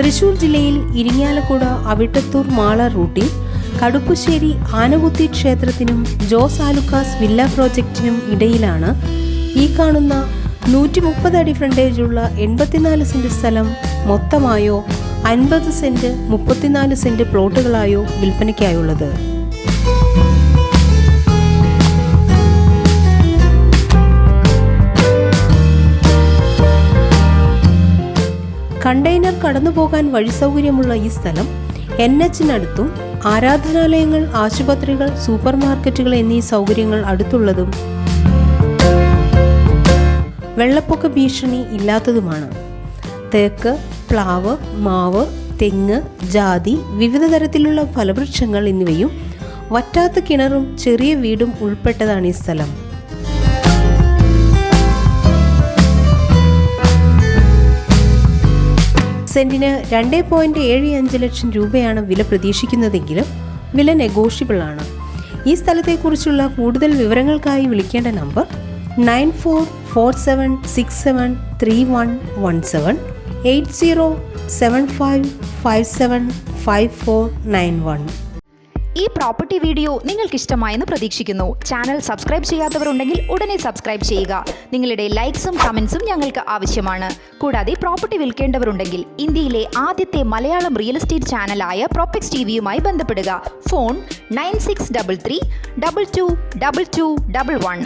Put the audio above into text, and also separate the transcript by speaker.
Speaker 1: തൃശൂർ ജില്ലയിൽ ഇരിങ്ങാലക്കുട അവിട്ടത്തൂർ മാള റൂട്ടിൽ കടുപ്പുശ്ശേരി ആനകുത്തി ക്ഷേത്രത്തിനും ജോസ് ആലുക്കാസ് വില്ല പ്രോജക്റ്റിനും ഇടയിലാണ് ഈ കാണുന്ന 130 അടി ഫ്രണ്ടേജുള്ള 84 സെന്റ് സ്ഥലം മൊത്തമായോ 50 സെന്റ് 34 സെന്റ് പ്ലോട്ടുകളായോ വിൽപ്പനയ്ക്കായുള്ളത്. കണ്ടെയ്നർ കടന്നുപോകാൻ വഴി സൗകര്യമുള്ള ഈ സ്ഥലം NHനടുത്തും ആരാധനാലയങ്ങൾ, ആശുപത്രികൾ, സൂപ്പർ മാർക്കറ്റുകൾ എന്നീ സൗകര്യങ്ങൾ അടുത്തുള്ളതും വെള്ളപ്പൊക്ക ഭീഷണി ഇല്ലാത്തതുമാണ്. തേക്ക്, പ്ലാവ്, മാവ്, തെങ്ങ്, ജാതി, വിവിധ തരത്തിലുള്ള ഫലവൃക്ഷങ്ങൾ എന്നിവയും വറ്റാത്ത കിണറും ചെറിയ വീടും ഉൾപ്പെട്ടതാണ് ഈ സ്ഥലം. സെന്റിന് 2.75 ലക്ഷം രൂപയാണ് വില പ്രതീക്ഷിക്കുന്നതെങ്കിലും വില നെഗോഷ്യബിൾ ആണ്. ഈ സ്ഥലത്തെക്കുറിച്ചുള്ള കൂടുതൽ വിവരങ്ങൾക്കായി വിളിക്കേണ്ട നമ്പർ 9447673117 8075575491.
Speaker 2: ഈ പ്രോപ്പർട്ടി വീഡിയോ നിങ്ങൾക്ക് ഇഷ്ടമായെന്ന് പ്രതീക്ഷിക്കുന്നു. ചാനൽ സബ്സ്ക്രൈബ് ചെയ്യാത്തവരുണ്ടെങ്കിൽ ഉടനെ സബ്സ്ക്രൈബ് ചെയ്യുക. നിങ്ങളുടെ ലൈക്സും കമൻസും ഞങ്ങൾക്ക് ആവശ്യമാണ്. കൂടാതെ പ്രോപ്പർട്ടി വിൽക്കേണ്ടവരുണ്ടെങ്കിൽ ഇന്ത്യയിലെ ആദ്യത്തെ മലയാളം റിയൽ എസ്റ്റേറ്റ് ചാനലായ പ്രോപെക്സ് ടിവിയുമായി ബന്ധപ്പെടുക. ഫോൺ 9633 222211.